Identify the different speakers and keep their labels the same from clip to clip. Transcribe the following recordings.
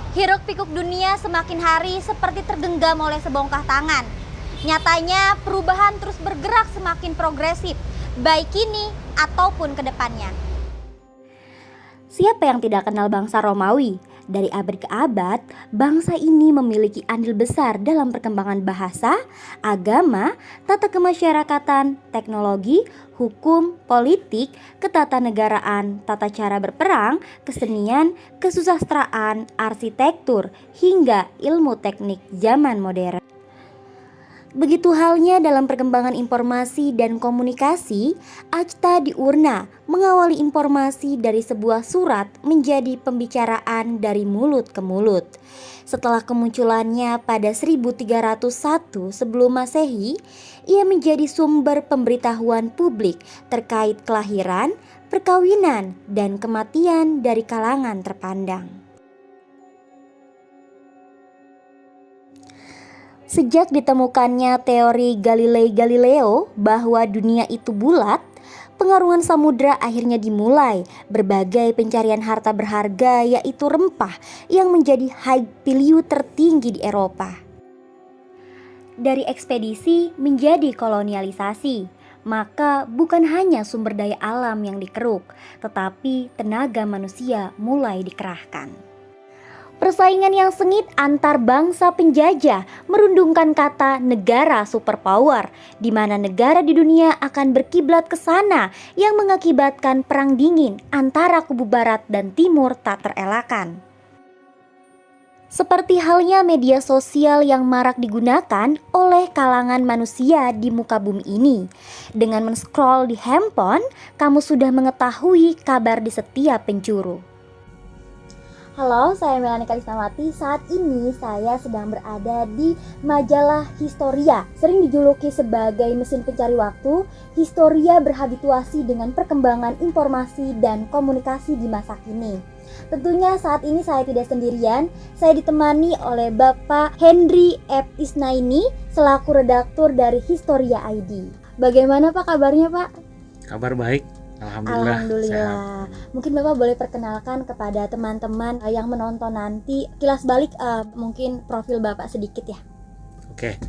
Speaker 1: Hiruk pikuk dunia semakin hari seperti tergenggam oleh sebongkah tangan. Nyatanya perubahan terus bergerak semakin progresif, baik kini ataupun ke depannya.
Speaker 2: Siapa yang tidak kenal bangsa Romawi? Dari abad ke abad, bangsa ini memiliki andil besar dalam perkembangan bahasa, agama, tata kemasyarakatan, teknologi, hukum, politik, ketatanegaraan, tata cara berperang, kesenian, kesusastraan, arsitektur, hingga ilmu teknik zaman modern. Begitu halnya dalam perkembangan informasi dan komunikasi, Acta Diurna mengawali informasi dari sebuah surat menjadi pembicaraan dari mulut ke mulut. Setelah kemunculannya pada 1301 sebelum Masehi, ia menjadi sumber pemberitahuan publik terkait kelahiran, perkawinan, dan kematian dari kalangan terpandang. Sejak ditemukannya teori Galilei Galileo bahwa dunia itu bulat, pengarungan samudra akhirnya dimulai. Berbagai pencarian harta berharga yaitu rempah yang menjadi high value tertinggi di Eropa. Dari ekspedisi menjadi kolonialisasi, maka bukan hanya sumber daya alam yang dikeruk, tetapi tenaga manusia mulai dikerahkan. Persaingan yang sengit antar bangsa penjajah merundungkan kata negara superpower, di mana negara di dunia akan berkiblat ke sana yang mengakibatkan perang dingin antara kubu barat dan timur tak terelakkan. Seperti halnya media sosial yang marak digunakan oleh kalangan manusia di muka bumi ini. Dengan men-scroll di handphone, kamu sudah mengetahui kabar di setiap penjuru. Halo, saya Melanie Kalisnawati. Saat ini saya sedang berada di majalah Historia. Sering dijuluki sebagai mesin pencari waktu, Historia berhabituasi dengan perkembangan informasi dan komunikasi di masa kini. Tentunya saat ini saya tidak sendirian, saya ditemani oleh Bapak Henry F. Isnaini selaku redaktur dari Historia ID. Bagaimana Pak kabarnya Pak?
Speaker 3: Kabar baik.
Speaker 2: Alhamdulillah.
Speaker 3: Sehat.
Speaker 2: Mungkin Bapak boleh perkenalkan kepada teman-teman yang menonton nanti, kilas balik mungkin profil Bapak sedikit ya.
Speaker 3: Oke.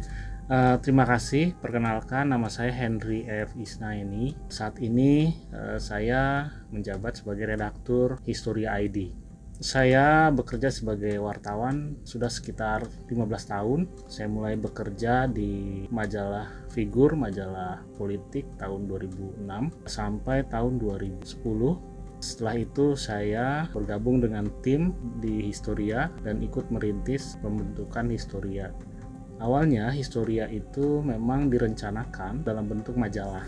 Speaker 3: Terima kasih. Perkenalkan, nama saya Henry F. Isnaini. Saat ini saya menjabat sebagai redaktur Historia ID. Saya bekerja sebagai wartawan sudah sekitar 15 tahun. Saya mulai bekerja di majalah Figur, majalah politik tahun 2006 sampai tahun 2010. Setelah itu saya bergabung dengan tim di Historia dan ikut merintis pembentukan Historia. Awalnya Historia itu memang direncanakan dalam bentuk majalah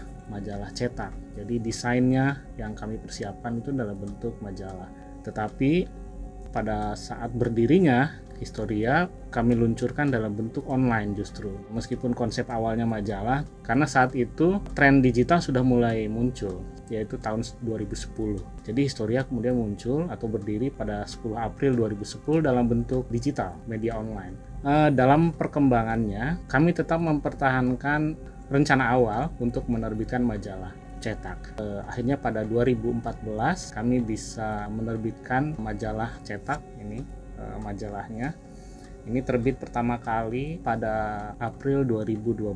Speaker 3: cetak. Jadi desainnya yang kami persiapkan itu dalam bentuk majalah. Tetapi pada saat berdirinya Historia kami luncurkan dalam bentuk online justru. Meskipun konsep awalnya majalah, karena saat itu tren digital sudah mulai muncul, yaitu tahun 2010. Jadi Historia kemudian muncul atau berdiri pada 10 April 2010 dalam bentuk digital, media online. Dalam perkembangannya, kami tetap mempertahankan rencana awal untuk menerbitkan majalah cetak. Akhirnya pada 2014 kami bisa menerbitkan majalah cetak ini, majalahnya. Ini terbit pertama kali pada April 2012.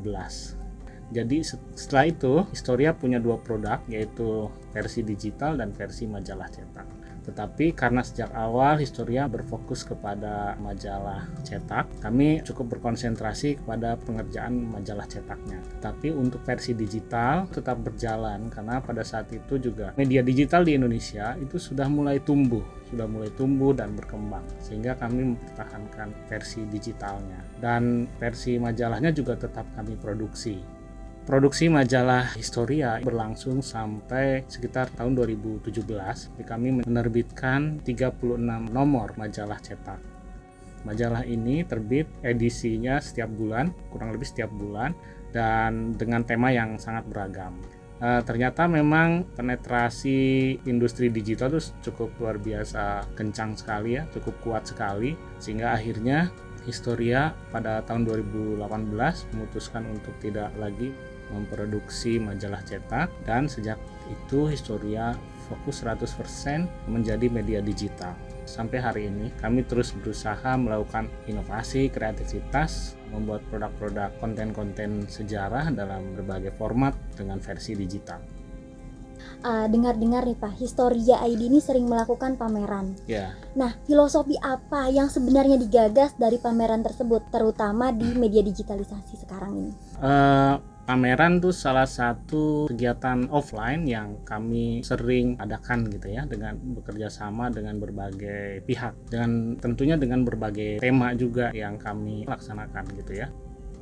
Speaker 3: Jadi setelah itu Historia punya dua produk, yaitu versi digital dan versi majalah cetak. Tetapi karena sejak awal Historia berfokus kepada majalah cetak, kami cukup berkonsentrasi kepada pengerjaan majalah cetaknya. Tapi untuk versi digital tetap berjalan karena pada saat itu juga media digital di Indonesia itu sudah mulai tumbuh dan berkembang, sehingga kami mempertahankan versi digitalnya dan versi majalahnya juga tetap kami produksi. Produksi majalah Historia berlangsung sampai sekitar tahun 2017. Kami menerbitkan 36 nomor majalah cetak. Majalah ini terbit edisinya setiap bulan, kurang lebih setiap bulan, dan dengan tema yang sangat beragam. Ternyata memang penetrasi industri digital itu cukup luar biasa kencang sekali ya, cukup kuat sekali, sehingga akhirnya Historia pada tahun 2018 memutuskan untuk tidak lagi memproduksi majalah cetak, dan sejak itu Historia fokus 100% menjadi media digital. sampai hari ini kami terus berusaha melakukan inovasi, kreativitas, membuat produk-produk konten-konten sejarah dalam berbagai format dengan versi digital.
Speaker 2: Dengar-dengar nih Pak, Historia ID ini sering melakukan pameran.
Speaker 3: Ya,
Speaker 2: Nah, filosofi apa yang sebenarnya digagas dari pameran tersebut, terutama di media digitalisasi sekarang ini?
Speaker 3: pameran tuh salah satu kegiatan offline yang kami sering adakan gitu ya, dengan bekerja sama dengan berbagai pihak, dengan tentunya dengan berbagai tema juga yang kami laksanakan gitu ya.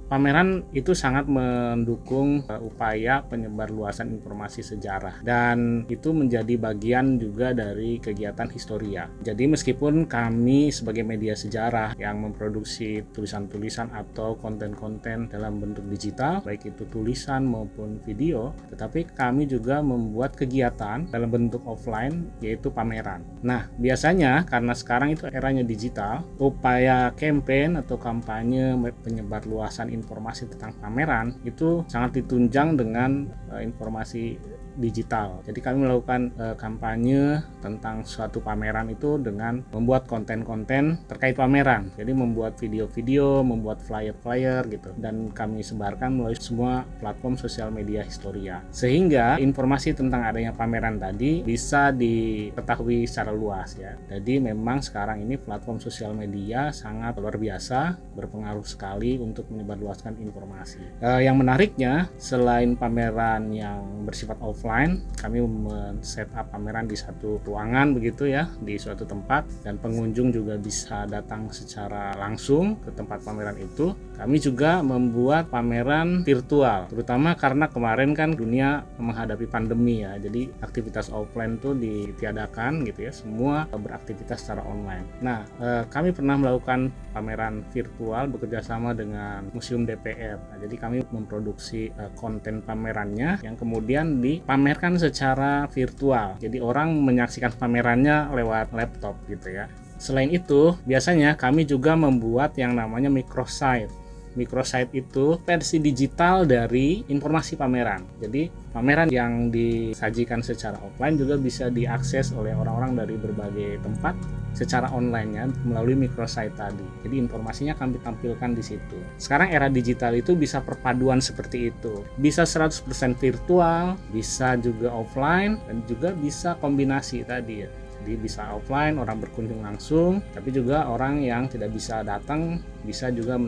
Speaker 3: Pameran itu sangat mendukung upaya penyebarluasan informasi sejarah, dan itu menjadi bagian juga dari kegiatan Historia. Jadi meskipun kami sebagai media sejarah yang memproduksi tulisan-tulisan atau konten-konten dalam bentuk digital, baik itu tulisan maupun video, tetapi kami juga membuat kegiatan dalam bentuk offline, yaitu pameran. Nah, biasanya karena sekarang itu eranya digital, upaya campaign atau kampanye penyebarluasan informasi tentang pameran itu sangat ditunjang dengan informasi digital. Jadi kami melakukan kampanye tentang suatu pameran itu dengan membuat konten-konten terkait pameran. Jadi membuat video-video, membuat flyer-flyer gitu, dan kami sebarkan melalui semua platform sosial media Historia. Sehingga informasi tentang adanya pameran tadi bisa diketahui secara luas ya. Jadi memang sekarang ini platform sosial media sangat luar biasa, berpengaruh sekali untuk menyebarluaskan informasi. Yang menariknya, selain pameran yang bersifat offline, kami men-set up pameran di satu ruangan begitu ya, di suatu tempat, dan pengunjung juga bisa datang secara langsung ke tempat pameran itu. Kami juga membuat pameran virtual, terutama karena kemarin kan dunia menghadapi pandemi ya, jadi aktivitas offline tuh ditiadakan gitu ya, semua beraktivitas secara online. Nah, kami pernah melakukan pameran virtual bekerja sama dengan Museum DPR. Nah, jadi kami memproduksi konten pamerannya yang kemudian dipamerkan secara virtual. Jadi orang menyaksikan pamerannya lewat laptop gitu ya. Selain itu, biasanya kami juga membuat yang namanya microsite. Microsite itu versi digital dari informasi pameran. Jadi pameran yang disajikan secara offline juga bisa diakses oleh orang-orang dari berbagai tempat secara online-nya melalui microsite tadi. Jadi informasinya kami tampilkan di situ. Sekarang era digital itu bisa perpaduan seperti itu. Bisa 100% virtual, bisa juga offline, dan juga bisa kombinasi tadi ya. Jadi bisa offline, orang berkunjung langsung, tapi juga orang yang tidak bisa datang bisa juga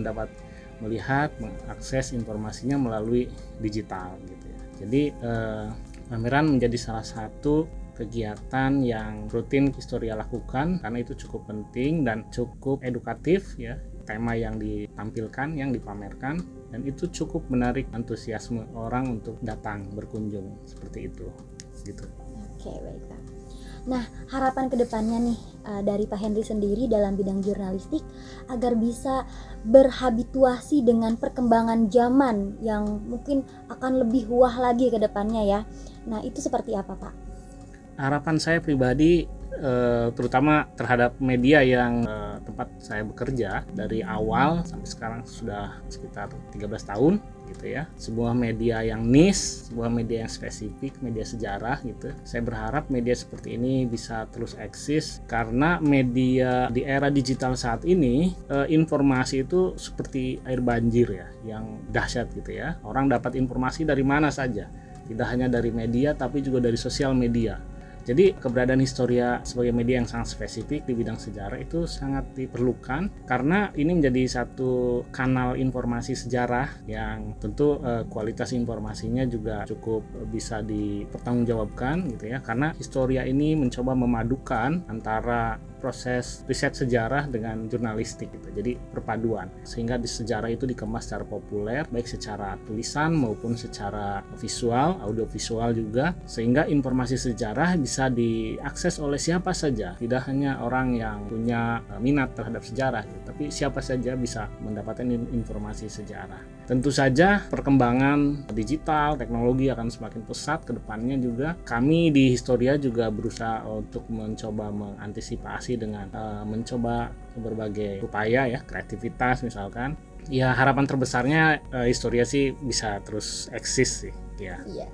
Speaker 3: melihat, mengakses informasinya melalui digital gitu ya. Jadi pameran menjadi salah satu kegiatan yang rutin Historia lakukan karena itu cukup penting dan cukup edukatif ya, tema yang ditampilkan, yang dipamerkan, dan itu cukup menarik antusiasme orang untuk datang berkunjung seperti itu gitu.
Speaker 2: Oke, baik Pak. Nah, harapan kedepannya nih dari Pak Henry sendiri dalam bidang jurnalistik agar bisa berhabituasi dengan perkembangan zaman yang mungkin akan lebih wah lagi ke depannya ya. Nah, itu seperti apa Pak?
Speaker 3: Harapan saya pribadi terutama terhadap media yang tempat saya bekerja dari awal sampai sekarang sudah sekitar 13 tahun gitu ya. Sebuah media yang niche, sebuah media yang spesifik, media sejarah gitu. Saya berharap media seperti ini bisa terus eksis karena media di era digital saat ini informasi itu seperti air banjir ya, yang dahsyat gitu ya. Orang dapat informasi dari mana saja. Tidak hanya dari media tapi juga dari sosial media. Jadi keberadaan Historia sebagai media yang sangat spesifik di bidang sejarah itu sangat diperlukan karena ini menjadi satu kanal informasi sejarah yang tentu kualitas informasinya juga cukup bisa dipertanggungjawabkan gitu ya, karena Historia ini mencoba memadukan antara proses riset sejarah dengan jurnalistik gitu. Jadi perpaduan sehingga di sejarah itu dikemas secara populer baik secara tulisan maupun secara visual, audiovisual juga, sehingga informasi sejarah bisa diakses oleh siapa saja, tidak hanya orang yang punya minat terhadap sejarah gitu, tapi siapa saja bisa mendapatkan informasi sejarah. Tentu saja perkembangan digital, teknologi akan semakin pesat ke depannya juga. Kami di Historia juga berusaha untuk mencoba mengantisipasi dengan mencoba berbagai upaya ya, kreativitas misalkan. Ya harapan terbesarnya Historia sih bisa terus eksis sih ya.
Speaker 2: Iya.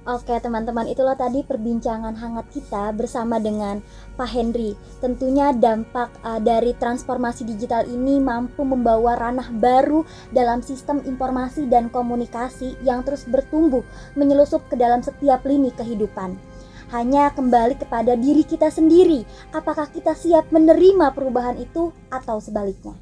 Speaker 1: Oke teman-teman, itulah tadi perbincangan hangat kita bersama dengan Pak Henry. Tentunya dampak dari transformasi digital ini mampu membawa ranah baru dalam sistem informasi dan komunikasi yang terus bertumbuh menyelusup ke dalam setiap lini kehidupan. Hanya kembali kepada diri kita sendiri, apakah kita siap menerima perubahan itu atau sebaliknya.